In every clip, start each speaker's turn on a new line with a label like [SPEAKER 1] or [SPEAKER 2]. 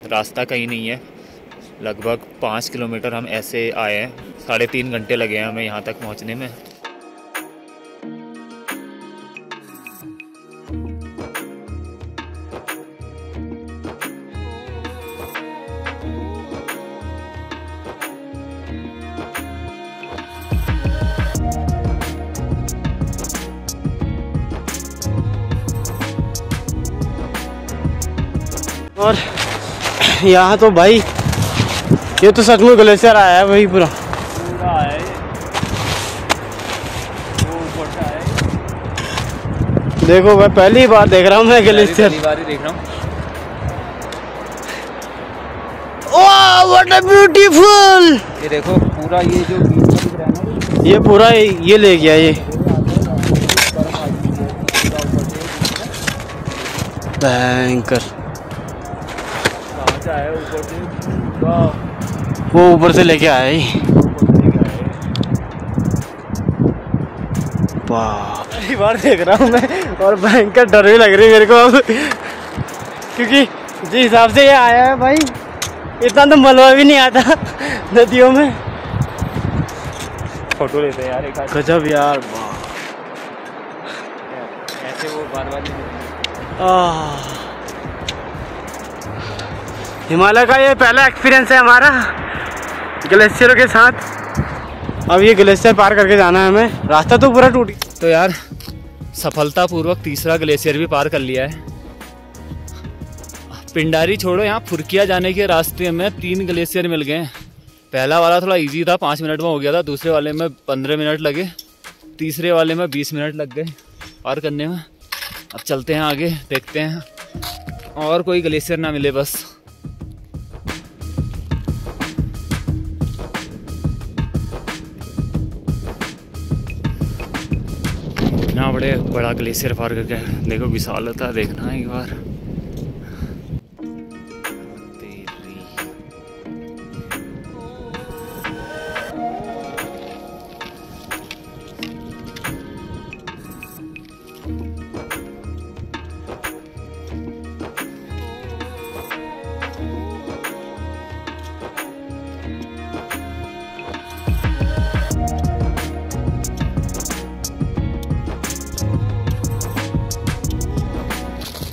[SPEAKER 1] रास्ता कहीं नहीं है। लगभग 5 किलोमीटर हम ऐसे आए हैं। 3.5 घंटे लगे हैं हमें यहाँ तक पहुँचने में।
[SPEAKER 2] और यहाँ तो भाई ये तो सचमुच ग्लेशियर आया है भाई पूरा
[SPEAKER 1] है। वो ऊपर से आया है।
[SPEAKER 2] देखो मैं पहली बार देख रहा हूँ मैं ग्लेशियर।
[SPEAKER 1] पहली बार ही देख रहा हूँ।
[SPEAKER 2] Oh what a beautiful.
[SPEAKER 1] ये देखो पूरा ये जो बीच में दिख रहा है ना,
[SPEAKER 2] ये पूरा ये ले गया ये भयंकर।
[SPEAKER 1] आया ऊपर से पूरा,
[SPEAKER 2] वो ऊपर से लेके आया ही। पहली बार देख रहा हूँ मैं और भयंकर डर भी लग रही है मेरे को अब, क्योंकि जिस हिसाब से ये आया है भाई इतना तो मलबा भी नहीं आता नदियों में।
[SPEAKER 1] फोटो लेते हैं यार एक आध।
[SPEAKER 2] गजब यार।
[SPEAKER 1] ऐसे वो बार बार
[SPEAKER 2] हिमालय का ये पहला एक्सपीरियंस है हमारा ग्लेशियरों के साथ। अब ये ग्लेशियर पार करके जाना है हमें। रास्ता तो पूरा टूट गया।
[SPEAKER 1] तो यार सफलतापूर्वक तीसरा ग्लेशियर भी पार कर लिया है। पिंडारी छोड़ो, यहाँ फुरकिया जाने के रास्ते में 3 ग्लेशियर मिल गए। पहला वाला थोड़ा इजी था, 5 मिनट में हो गया था। दूसरे वाले में 15 मिनट लगे। तीसरे वाले में 20 मिनट लग गए पार करने में। अब चलते हैं आगे, देखते हैं और कोई ग्लेशियर ना मिले बस। इतना बड़ा ग्लेशियर पार करके देखो, विशालता देखना एक बार।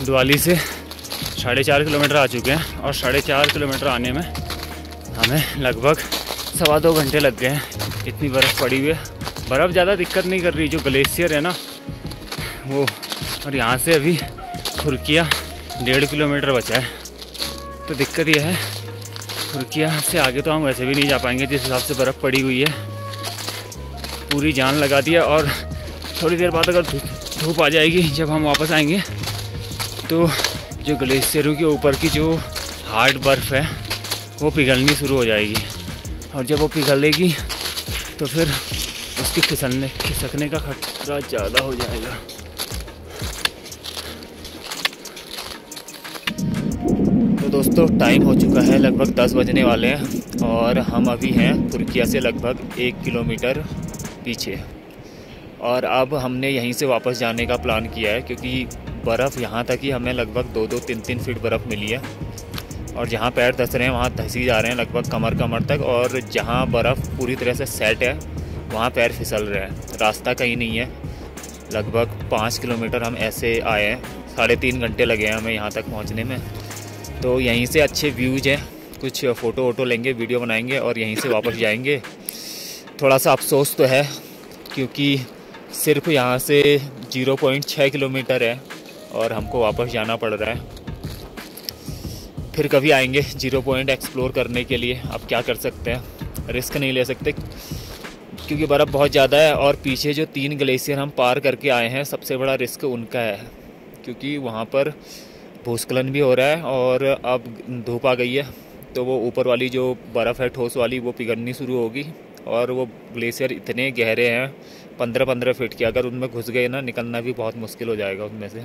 [SPEAKER 1] दिवाली से 4.5 किलोमीटर आ चुके हैं और 4.5 किलोमीटर आने में हमें लगभग 2.25 घंटे लग गए हैं। इतनी बर्फ़ पड़ी हुई है। बर्फ़ ज़्यादा दिक्कत नहीं कर रही, जो ग्लेशियर है ना वो। और यहाँ से अभी फुरकिया 1.5 किलोमीटर बचा है। तो दिक्कत यह है, फुरकिया से आगे तो हम वैसे भी नहीं जा पाएंगे जिस हिसाब से बर्फ़ पड़ी हुई है। पूरी जान लगा दी है। और थोड़ी देर बाद अगर धूप आ जाएगी, जब हम वापस आएंगे तो जो ग्लेशियरों के ऊपर की जो हार्ड बर्फ़ है वो पिघलनी शुरू हो जाएगी। और जब वो पिघलेगी तो फिर उसकी खिसकने का खतरा ज़्यादा हो जाएगा। तो दोस्तों टाइम हो चुका है, लगभग 10 बजने वाले हैं और हम अभी हैं फुरकिया से लगभग 1 किलोमीटर पीछे। और अब हमने यहीं से वापस जाने का प्लान किया है, क्योंकि बर्फ़ यहाँ तक ही हमें लगभग 2-2, 3-3 फीट बर्फ़ मिली है। और जहाँ पैर धंस रहे हैं वहाँ धंसी जा रहे हैं लगभग कमर तक। और जहाँ बर्फ़ पूरी तरह से सेट है वहाँ पैर फिसल रहे हैं। रास्ता कहीं नहीं है। लगभग 5 किलोमीटर हम ऐसे आए हैं। 3.5 घंटे लगे हैं हमें यहाँ तक पहुँचने में। तो यहीं से अच्छे व्यूज़ हैं, कुछ फ़ोटो वोटो लेंगे, वीडियो बनाएंगे और यहीं से वापस जाएंगे। थोड़ा सा अफसोस तो है, क्योंकि सिर्फ यहाँ से 0.6 किलोमीटर है और हमको वापस जाना पड़ रहा है। फिर कभी आएंगे 0 पॉइंट एक्सप्लोर करने के लिए। अब क्या कर सकते हैं, रिस्क नहीं ले सकते क्योंकि बर्फ़ बहुत ज़्यादा है। और पीछे जो 3 ग्लेशियर हम पार करके आए हैं, सबसे बड़ा रिस्क उनका है, क्योंकि वहाँ पर भूस्खलन भी हो रहा है और अब धूप आ गई है। तो वो ऊपर वाली जो बर्फ़ है ठोस वाली, वो पिघलनी शुरू होगी। और वो ग्लेशियर इतने गहरे हैं 15-15 फीट के, अगर उनमें घुस गए ना, निकलना भी बहुत मुश्किल हो जाएगा उनमें से।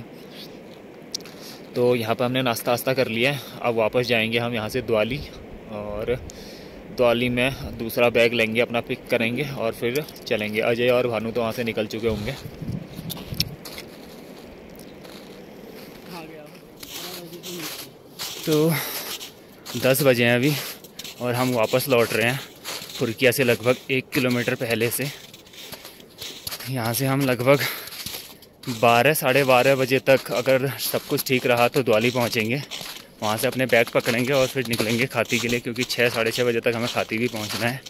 [SPEAKER 1] तो यहाँ पे हमने नाश्ता वास्ता कर लिया है। अब वापस जाएंगे हम यहाँ से द्वाली, और द्वाली में दूसरा बैग लेंगे अपना, पिक करेंगे और फिर चलेंगे। अजय और भानु तो वहाँ से निकल चुके होंगे। तो 10 बजे हैं अभी और हम वापस लौट रहे हैं फुरकिया से लगभग 1 किलोमीटर पहले से। यहाँ से हम लगभग 12 साढ़े 12 बजे तक अगर सब कुछ ठीक रहा तो द्वाली पहुँचेंगे। वहाँ से अपने बैग पकड़ेंगे और फिर निकलेंगे खाती के लिए, क्योंकि 6 साढ़े 6 बजे तक हमें खाती भी पहुँचना है।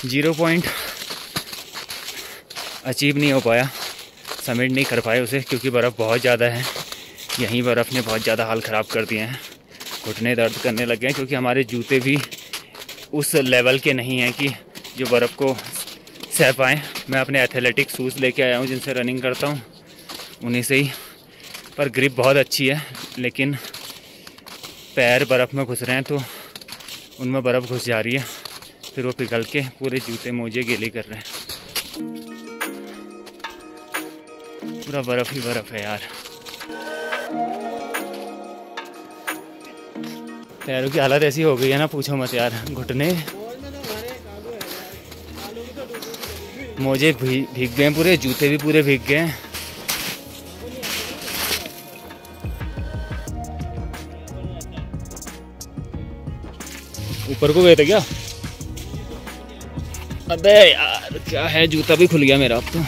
[SPEAKER 1] 0 पॉइंट अचीव नहीं हो पाया, समिट नहीं कर पाए उसे, क्योंकि बर्फ़ बहुत ज़्यादा है। यहीं बर्फ़ ने बहुत ज़्यादा हाल ख़राब कर दिए हैं, घुटने दर्द करने लगे हैं, क्योंकि हमारे जूते भी उस लेवल के नहीं हैं कि जो बर्फ़ को सह पाएँ। मैं अपने एथलेटिक शूज़ लेके आया हूँ जिनसे रनिंग करता हूँ, उन्हीं से ही, पर ग्रिप बहुत अच्छी है, लेकिन पैर बर्फ़ में घुस रहे हैं तो उनमें बर्फ़ घुस जा रही है, फिर वो पिघल के पूरे जूते मोजे गीले कर रहे हैं। पूरा बर्फ़ ही बर्फ़ है यार। पैरों की हालत ऐसी हो गई है ना, पूछो मत यार। घुटने मोजे भीग गए हैं पूरे, जूते भी पूरे भीग गए हैं। ऊपर को गए थे क्या? अबे यार क्या है, जूता भी खुल गया मेरा अब तो।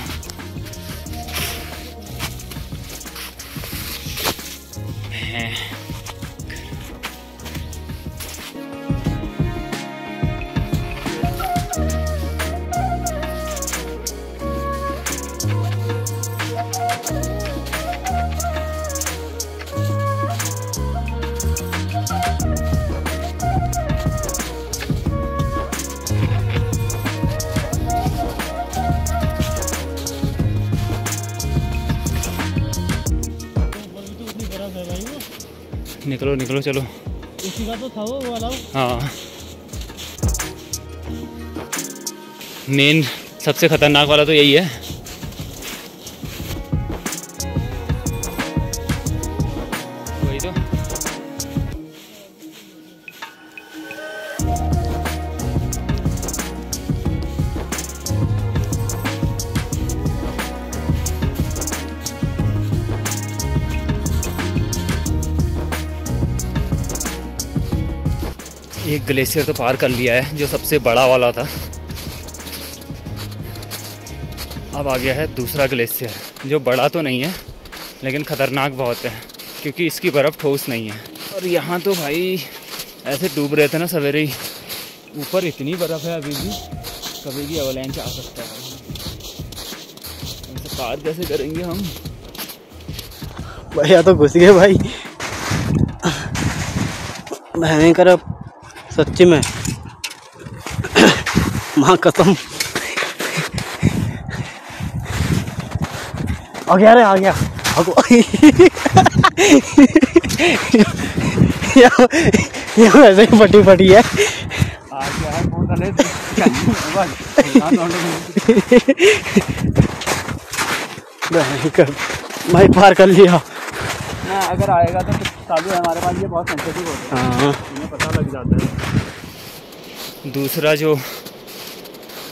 [SPEAKER 1] निकलो निकलो चलो।
[SPEAKER 2] उसी का तो था वो वाला।
[SPEAKER 1] हाँ, मेन सबसे खतरनाक वाला तो यही है। वही तो। एक ग्लेशियर तो पार कर लिया है जो सबसे बड़ा वाला था। अब आ गया है दूसरा ग्लेशियर जो बड़ा तो नहीं है लेकिन ख़तरनाक बहुत है, क्योंकि इसकी बर्फ़ ठोस नहीं है। और यहाँ तो भाई ऐसे डूब रहे थे ना सवेरे ही, ऊपर इतनी बर्फ़ है अभी भी, कभी भी अवलैंच आ सकता है। इनसे पार कैसे करेंगे हम?
[SPEAKER 2] भैया तो घुस गए भाई, भयंकर सच्ची में, माँ कसम। आ गया रे, आ गया। यहाँ ऐसे ही फटी फटी है। भाई पार कर लिया
[SPEAKER 1] ना, अगर आएगा तो चालू है हमारे पास, ये बहुत सेंसिटिव होता है।
[SPEAKER 2] हाँ,
[SPEAKER 1] इन्हें पता लग जाता है। दूसरा जो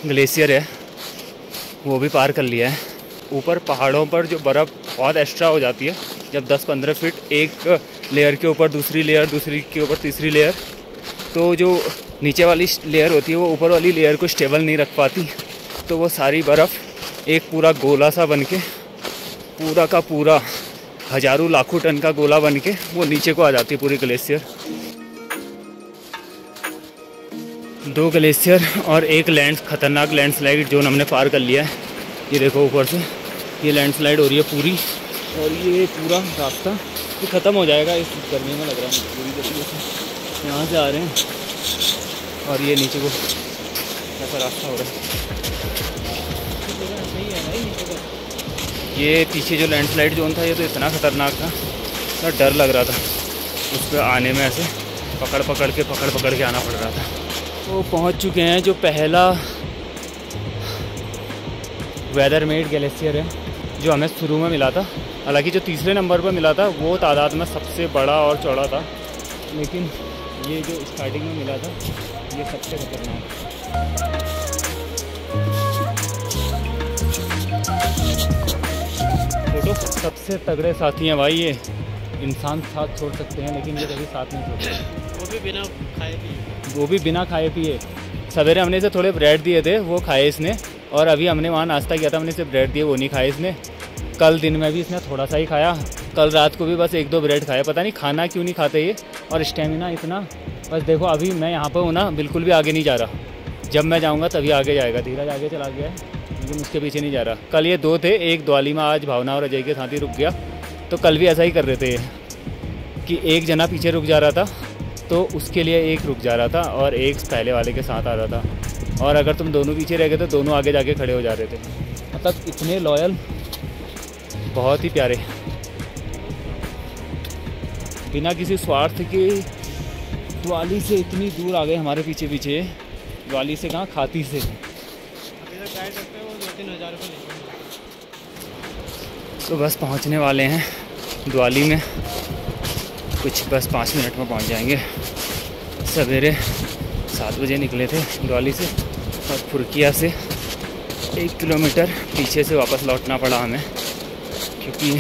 [SPEAKER 1] ग्लेशियर है वो भी पार कर लिया है। ऊपर पहाड़ों पर जो बर्फ़ बहुत एक्स्ट्रा हो जाती है, जब 10-15 फीट एक लेयर के ऊपर दूसरी लेयर, दूसरी के ऊपर तीसरी लेयर, तो जो नीचे वाली लेयर होती है वो ऊपर वाली लेयर को स्टेबल नहीं रख पाती, तो वो सारी बर्फ़ एक पूरा गोला सा बन के, पूरा का पूरा हज़ारों लाखों टन का गोला बन के वो नीचे को आ जाती है पूरी ग्लेशियर। 2 ग्लेशियर और एक खतरनाक लैंडस्लाइड जोन हमने पार कर लिया है। ये देखो ऊपर से ये लैंडस्लाइड हो रही है पूरी, और ये पूरा रास्ता ये ख़त्म हो जाएगा इस गर्मी में, लग रहा है पूरी तरीके से। यहाँ से आ रहे हैं और ये नीचे को ऐसा रास्ता हो रहा है। ये पीछे जो लैंडस्लाइड जोन था ये तो इतना ख़तरनाक था, इतना डर लग रहा था उस पर आने में, ऐसे पकड़ पकड़ के आना पड़ रहा था। तो पहुंच चुके हैं जो पहला वेदर मेड ग्लेशियर है जो हमें शुरू में मिला था। हालांकि जो तीसरे नंबर पर मिला था वो तादाद में सबसे बड़ा और चौड़ा था, लेकिन ये जो स्टार्टिंग में मिला था ये सबसे खतरनाक है। फोटो सबसे तगड़े साथी हैं भाई ये, इंसान साथ छोड़ सकते हैं, लेकिन ये कभी साथ नहीं छोड़ते,
[SPEAKER 2] वो भी बिना खाए पिए।
[SPEAKER 1] वो भी बिना खाए पिए। सवेरे हमने इसे थोड़े ब्रेड दिए थे, वो खाए इसने, और अभी हमने वहाँ नाश्ता किया था, हमने इसे ब्रेड दिए, वो नहीं खाए इसने। कल दिन में भी इसने थोड़ा सा ही खाया, कल रात को भी बस 1-2 ब्रेड खाया। पता नहीं खाना क्यों नहीं खाते ये, और स्टेमिना इतना। बस देखो अभी मैं यहाँ पर हूँ ना, बिल्कुल भी आगे नहीं जा रहा। जब मैं जाऊँगा तभी आगे जाएगा। धीरज आगे चला गया है, लेकिन उसके पीछे नहीं जा रहा। कल ये 2 थे, एक द्वाली में, आज भावना और अजय के साथ ही रुक गया। तो कल भी ऐसा ही कर रहे थे कि एक जना पीछे रुक जा रहा था, तो उसके लिए एक रुक जा रहा था और एक पहले वाले के साथ आ रहा था। और अगर तुम दोनों पीछे रह गए तो दोनों आगे जाके खड़े हो जा रहे थे। मतलब इतने लॉयल, बहुत ही प्यारे, बिना किसी स्वार्थ के। द्वाली से इतनी दूर आ गए हमारे पीछे पीछे। द्वाली से कहाँ, खाती से।
[SPEAKER 2] अभी तक गाइड रखते हैं वो 2-3 हज़ार रुपये लेंगे।
[SPEAKER 1] तो बस पहुँचने वाले हैं द्वाली में, कुछ बस 5 मिनट में पहुँच जाएंगे। सवेरे 7 बजे निकले थे द्वाली से, और फुरकिया से 1 किलोमीटर पीछे से वापस लौटना पड़ा हमें, क्योंकि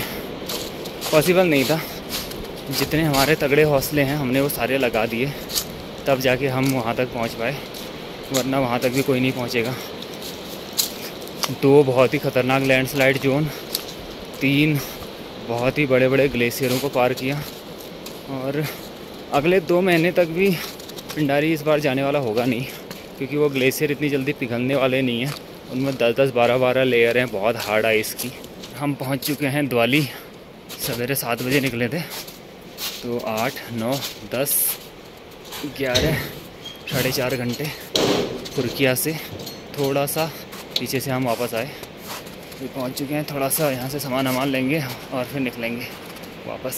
[SPEAKER 1] पॉसिबल नहीं था। जितने हमारे तगड़े हौसले हैं हमने वो सारे लगा दिए, तब जाके हम वहाँ तक पहुँच पाए, वरना वहाँ तक भी कोई नहीं पहुँचेगा। 2 बहुत ही ख़तरनाक लैंडस्लाइड जोन, 3 बहुत ही बड़े बड़े ग्लेशियरों को पार किया, और अगले 2 महीने तक भी पिंडारी इस बार जाने वाला होगा नहीं, क्योंकि वो ग्लेशियर इतनी जल्दी पिघलने वाले नहीं हैं। उनमें 10-10, 12-12 लेयर हैं, बहुत हार्ड आइस की। हम पहुंच चुके हैं द्वाली। सवेरे 7 बजे निकले थे, तो 8, 9, 10, 11, 4.5 घंटे फुरकिया से। थोड़ा सा पीछे से हम वापस आए, अभी पहुंच चुके हैं। थोड़ा सा यहाँ से सामान लेंगे और फिर निकलेंगे वापस।